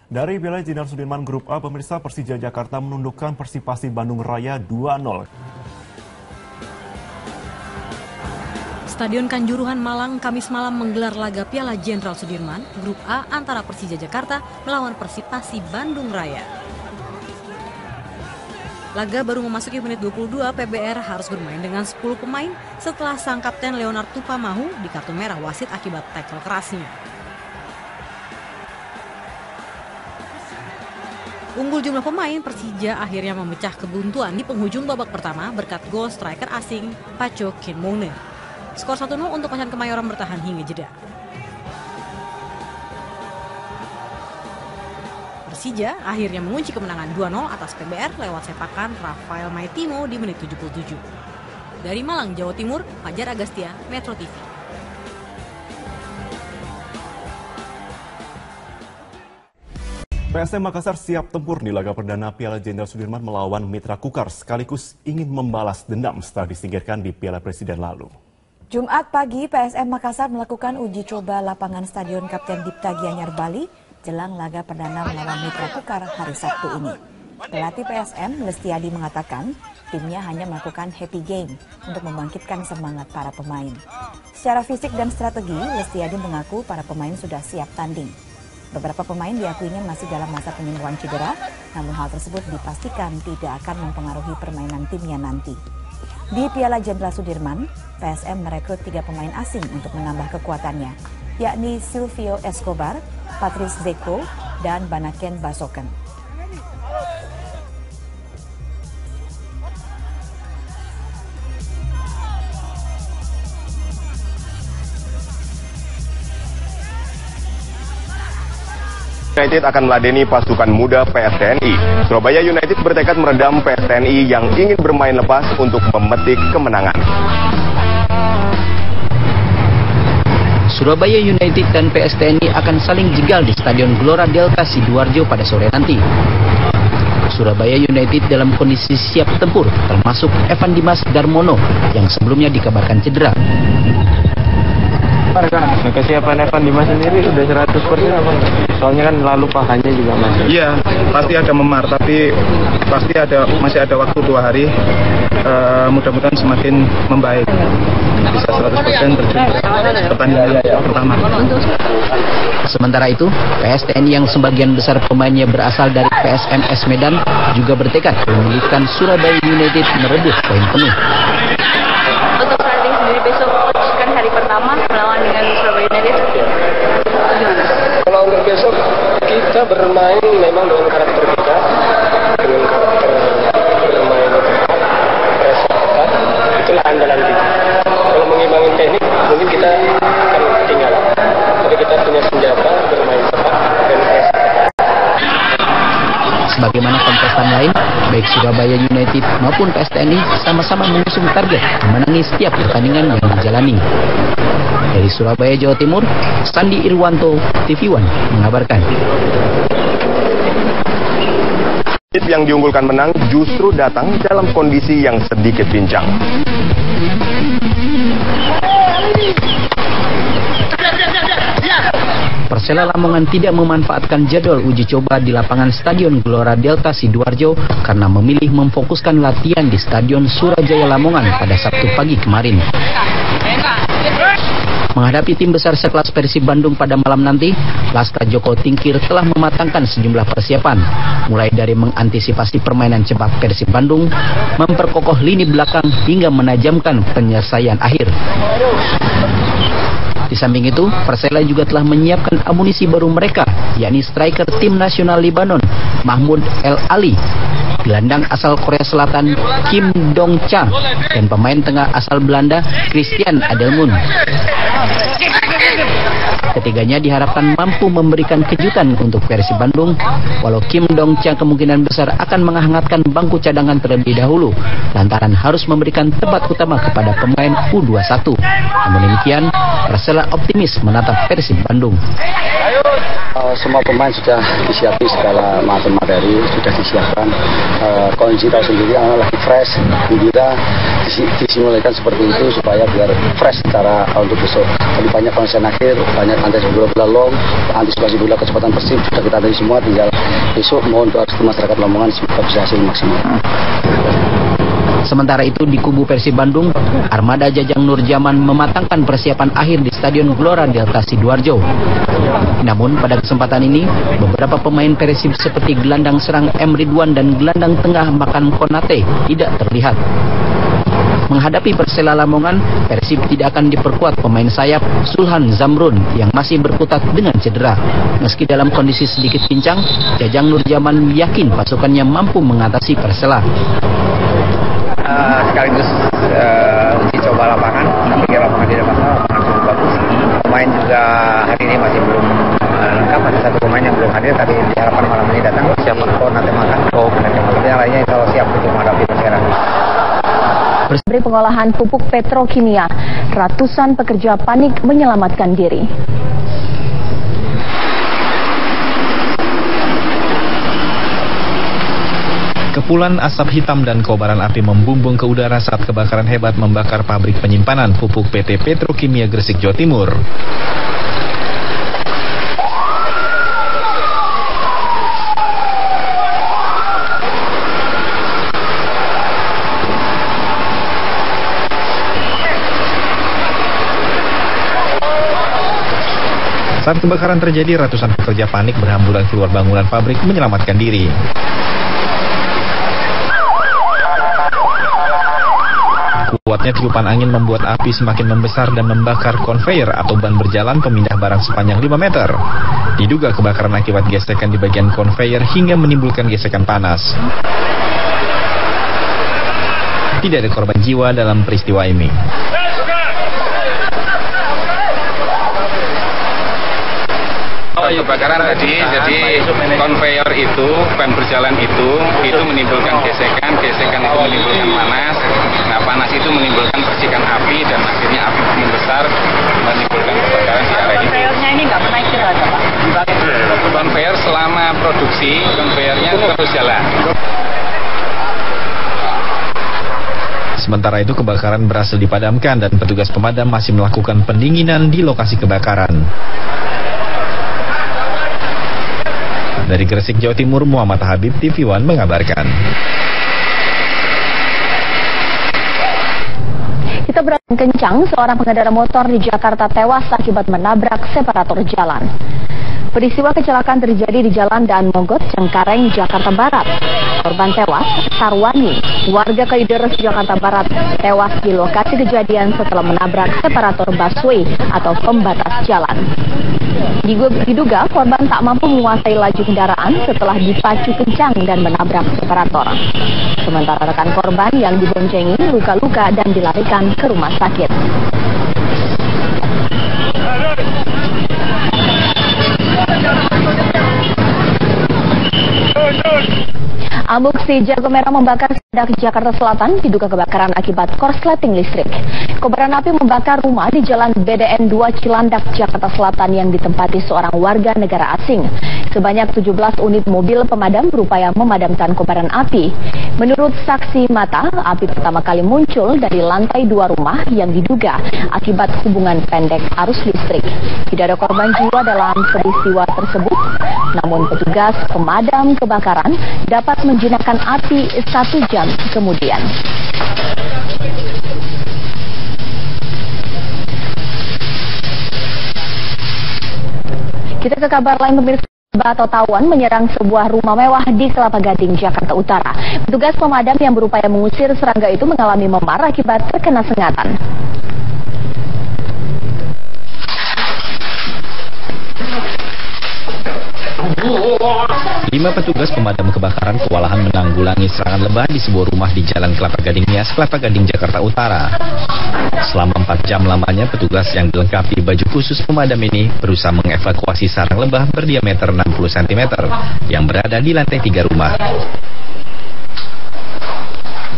Dari Piala Jenderal Sudirman Grup A, pemirsa, Persija Jakarta menundukkan Persipasi Bandung Raya 2-0. Stadion Kanjuruhan Malang Kamis malam menggelar laga Piala Jenderal Sudirman Grup A antara Persija Jakarta melawan Persipasi Bandung Raya. Laga baru memasuki menit 22, PBR harus bermain dengan 10 pemain setelah sang kapten Leonard Tupamahu di kartu merah wasit akibat tackle kerasnya. Unggul jumlah pemain, Persija akhirnya memecah kebuntuan di penghujung babak pertama berkat gol striker asing Pacho Kenmone. Skor 1-0 untuk Macan Kemayoran bertahan hingga jeda. Persija akhirnya mengunci kemenangan 2-0 atas PBR lewat sepakan Rafael Maitimo di menit 77. Dari Malang, Jawa Timur, Fajar Agastya, Metro TV. PSM Makassar siap tempur di laga perdana Piala Jenderal Sudirman melawan Mitra Kukar, sekaligus ingin membalas dendam setelah disingkirkan di Piala Presiden lalu. Jumat pagi, PSM Makassar melakukan uji coba lapangan Stadion Kapten Dipta Gianyar Bali jelang laga perdana melawan Mitra Kukar hari Sabtu ini. Pelatih PSM, Lestiadi, mengatakan timnya hanya melakukan happy game untuk membangkitkan semangat para pemain. Secara fisik dan strategi, Lestiadi mengaku para pemain sudah siap tanding. Beberapa pemain diakuinya masih dalam masa penyembuhan cedera, namun hal tersebut dipastikan tidak akan mempengaruhi permainan timnya nanti. Di Piala Jenderal Sudirman, PSM merekrut 3 pemain asing untuk menambah kekuatannya, yakni Silvio Escobar, Patrice Zeko, dan Banaken Basoken. United akan meladeni pasukan muda PSTNI. Surabaya United bertekad meredam PSTNI yang ingin bermain lepas untuk memetik kemenangan. Surabaya United dan PSTNI akan saling jegal di Stadion Gelora Delta Sidoarjo pada sore nanti. Surabaya United dalam kondisi siap tempur, termasuk Evan Dimas Darmono yang sebelumnya dikabarkan cedera. Kesiapan Evan Dimas sendiri udah 100% apa enggak? Soalnya kan lalu pahanya juga masih. Iya, pasti ada memar, tapi pasti masih ada waktu 2 hari. Mudah-mudahan semakin membaik. Bisa 100% terjun pertandingan pertama. Sementara itu, PSTNI yang sebagian besar pemainnya berasal dari PSMS Medan juga bertekad memilihkan Surabaya United merebut poin penuh. Untuk starting sendiri besok kan hari pertama melawan dengan Surabaya United. Gimana? Kalau untuk besok kita bermain memang dengan karakter kita, dengan karakter bermain press ketat, itulah andalan kita. Kalau mengimbangi teknik mungkin kita akan ketinggalan. Tapi kita punya senjata bermain cepat dan press ketat. Sebagaimana kontestan lain, baik Surabaya United maupun PSTNI sama-sama mengusung target memenangi setiap pertandingan yang dijalani. Dari Surabaya, Jawa Timur, Sandi Irwanto, TV One mengabarkan. Tim yang diunggulkan menang justru datang dalam kondisi yang sedikit pincang. Persela Lamongan tidak memanfaatkan jadwal uji coba di lapangan Stadion Gelora Delta Sidoarjo karena memilih memfokuskan latihan di Stadion Surajaya Lamongan pada Sabtu pagi kemarin. Menghadapi tim besar sekelas Persib Bandung pada malam nanti, Lasta Joko Tingkir telah mematangkan sejumlah persiapan, mulai dari mengantisipasi permainan cepat Persib Bandung, memperkokoh lini belakang hingga menajamkan penyelesaian akhir. Di samping itu, Persela juga telah menyiapkan amunisi baru mereka, yakni striker tim nasional Libanon, Mahmud El Ali, gelandang asal Korea Selatan Kim Dong Cha, dan pemain tengah asal Belanda Christian Adelmun. Ketiganya diharapkan mampu memberikan kejutan untuk Persib Bandung, walau Kim Dong Cha kemungkinan besar akan menghangatkan bangku cadangan terlebih dahulu, lantaran harus memberikan tempat utama kepada pemain U21. Namun demikian, Persela optimis menatap Persib Bandung. Semua pemain sudah disiapkan, segala macam materi sudah disiapkan. Kondisi tahu sendiri lagi fresh, kita disimulasikan seperti itu supaya biar fresh secara untuk besok. Lebih banyak konsen akhir, banyak antisipasi bola antisipasi bola kecepatan Persib sudah kita tadi semua, tinggal besok mohon doa masyarakat Lamongan semoga bisa hasil maksimal. Sementara itu di kubu Persib Bandung, armada Jajang Nurjaman mematangkan persiapan akhir di Stadion Gelora Delta Sidoarjo. Namun pada kesempatan ini, beberapa pemain Persib seperti gelandang serang M. Ridwan dan gelandang tengah Makan Konate tidak terlihat. Menghadapi Persela Lamongan, Persib tidak akan diperkuat pemain sayap Sulhan Zamrun yang masih berkutat dengan cedera. Meski dalam kondisi sedikit pincang, Jajang Nurjaman yakin pasukannya mampu mengatasi Persela. Sekaligus uji coba lapangan, tapi lapangan tidak masalah, lapangan cukup bagus. Pemain juga hari ini masih belum lengkap, masih satu pemain yang belum hadir, tapi diharapkan malam ini datang. Siapa? Nanti makan. Yang lainnya insya Allah siap untuk menghadapi Persela. Dari pengolahan pupuk petrokimia, ratusan pekerja panik menyelamatkan diri. Kepulan asap hitam dan kobaran api membumbung ke udara saat kebakaran hebat membakar pabrik penyimpanan pupuk PT Petrokimia Gresik, Jawa Timur. Saat kebakaran terjadi, ratusan pekerja panik berhamburan keluar bangunan pabrik menyelamatkan diri. Kuatnya tiupan angin membuat api semakin membesar dan membakar konveyor atau ban berjalan pemindah barang sepanjang 5 meter. Diduga kebakaran akibat gesekan di bagian konveyor hingga menimbulkan gesekan panas. Tidak ada korban jiwa dalam peristiwa ini. Kebakaran tadi, jadi konveyor itu, ban berjalan itu menimbulkan gesekan itu menimbulkan panas. Nah, panas itu menimbulkan percikan api dan akhirnya api membesar menimbulkan kebakaran di area itu. Konveyornya ini nggak pernah istirahat, Pak? Konveyor selama produksi, konveyornya terus jalan. Sementara itu kebakaran berhasil dipadamkan dan petugas pemadam masih melakukan pendinginan di lokasi kebakaran. Dari Gresik, Jawa Timur, Muhammad Habib, TV One mengabarkan. Kita berani kencang, seorang pengendara motor di Jakarta tewas akibat menabrak separator jalan. Peristiwa kecelakaan terjadi di Jalan Daan Mogot, Cengkareng, Jakarta Barat. Korban tewas, Sarwani, warga Kalideres, Jakarta Barat, tewas di lokasi kejadian setelah menabrak separator busway atau pembatas jalan. Diduga korban tak mampu menguasai laju kendaraan setelah dipacu kencang dan menabrak separator. Sementara rekan korban yang diboncengi luka-luka dan dilarikan ke rumah sakit. Amuk si jago merah membakar sedak Jakarta Selatan diduga kebakaran akibat korsleting listrik. Kobaran api membakar rumah di Jalan BDN 2 Cilandak, Jakarta Selatan yang ditempati seorang warga negara asing. Sebanyak 17 unit mobil pemadam berupaya memadamkan kobaran api. Menurut saksi mata, api pertama kali muncul dari lantai 2 rumah yang diduga akibat hubungan pendek arus listrik. Tidak ada korban jiwa dalam peristiwa tersebut, namun petugas pemadam kebakaran dapat menjinakkan api 1 jam kemudian. Kita ke kabar lain, pemirsa. Atau tawon menyerang sebuah rumah mewah di Kelapa Gading, Jakarta Utara. Petugas pemadam yang berupaya mengusir serangga itu mengalami memar akibat terkena sengatan. Lima petugas pemadam kebakaran kewalahan menanggulangi serangan lebah di sebuah rumah di Jalan Kelapa Gading Nias, Kelapa Gading, Jakarta Utara. Selama 4 jam lamanya, petugas yang dilengkapi baju khusus pemadam ini berusaha mengevakuasi sarang lebah berdiameter 60 cm yang berada di lantai 3 rumah.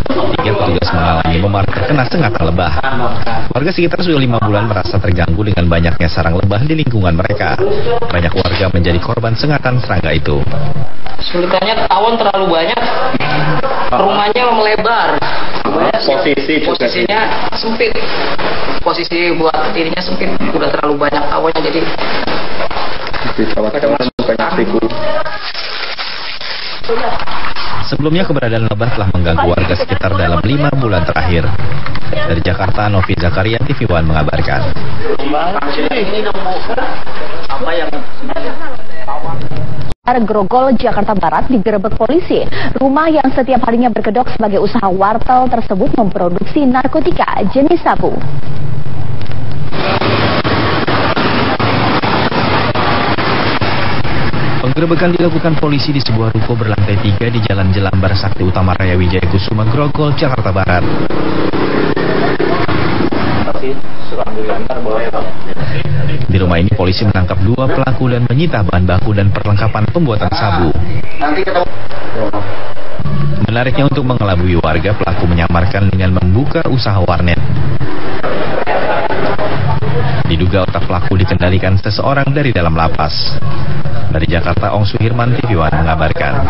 3 petugas mengalami memar terkena sengatan lebah. Warga sekitar sudah 5 bulan merasa terganggu dengan banyaknya sarang lebah di lingkungan mereka. Banyak warga menjadi korban sengatan serangga itu. Kesulitannya tawon terlalu banyak, rumahnya melebar, posisinya sempit, posisi buat dirinya sempit, udah terlalu banyak awalnya jadi Sebelumnya keberadaan lebah telah mengganggu warga sekitar dalam 5 bulan terakhir. Dari Jakarta, Novi Zakaria, TV One mengabarkan. Grogol, Jakarta Barat digerebek polisi. Rumah yang setiap harinya berkedok sebagai usaha wartel tersebut memproduksi narkotika jenis sabu. Penggerebekan dilakukan polisi di sebuah ruko berlantai 3 di Jalan Jelambar Sakti Utama Raya Wijaya Kusuma, Grogol, Jakarta Barat. Di rumah ini polisi menangkap 2 pelaku dan menyita bahan baku dan perlengkapan pembuatan sabu. Menariknya, untuk mengelabui warga, pelaku menyamarkan dengan membuka usaha warnet. Diduga otak pelaku dikendalikan seseorang dari dalam lapas. Dari Jakarta, Ong Suhirman, TV One mengabarkan.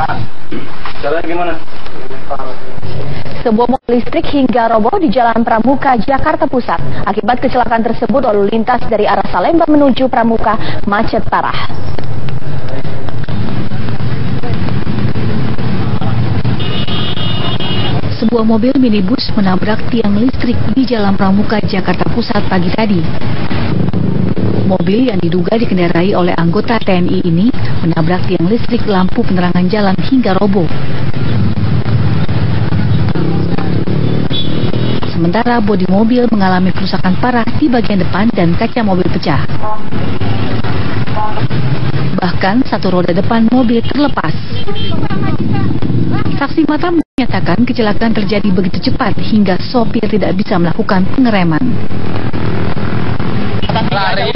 Sebuah mobil listrik hingga roboh di Jalan Pramuka, Jakarta Pusat. Akibat kecelakaan tersebut, lalu lintas dari arah Salemba menuju Pramuka macet parah. Sebuah mobil minibus menabrak tiang listrik di Jalan Pramuka, Jakarta Pusat pagi tadi. Mobil yang diduga dikendarai oleh anggota TNI ini menabrak tiang listrik lampu penerangan jalan hingga roboh. Sementara bodi mobil mengalami kerusakan parah di bagian depan dan kaca mobil pecah. Bahkan satu roda depan mobil terlepas. Saksi mata menyatakan kecelakaan terjadi begitu cepat hingga sopir tidak bisa melakukan pengereman. Lari,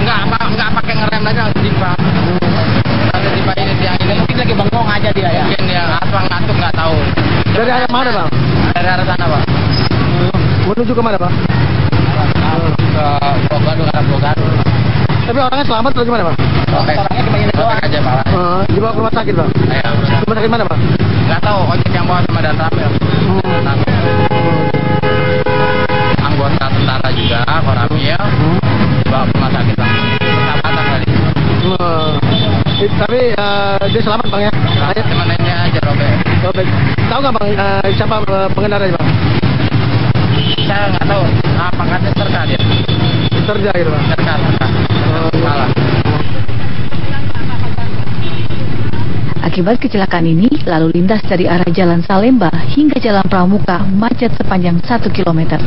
nggak pakai ngerem lagi, langsung tiba. Langsung tiba ini tiang ini. Mungkin lagi bengong aja dia ya. Mungkin dia ngantuk nggak tahu. Dari arah mana, Bang? Dari arah sana, Pak. Menuju ke mana, Bang? Ke Bogor. Tapi orangnya selamat atau gimana, Bang? Orangnya gimana aja, Pak. Dibawa ke rumah sakit, Bang? Iya. Rumah sakit mana, Bang? Nggak tahu, ojek yang bawa sama dan Ramil. Anggota tentara juga, Koramil, dibawa ke rumah sakit, Bang. Persahabatan kali. Tapi dia selamat, Bang, ya? Temannya aja robek. Tahu nggak, Bang, siapa pengendaranya, Bang? Saya nggak tahu. Pangkatnya serka dia. Serja gitu, Bang? Serka. Salah. Akibat kecelakaan ini, lalu lintas dari arah Jalan Salemba hingga Jalan Pramuka macet sepanjang 1 km.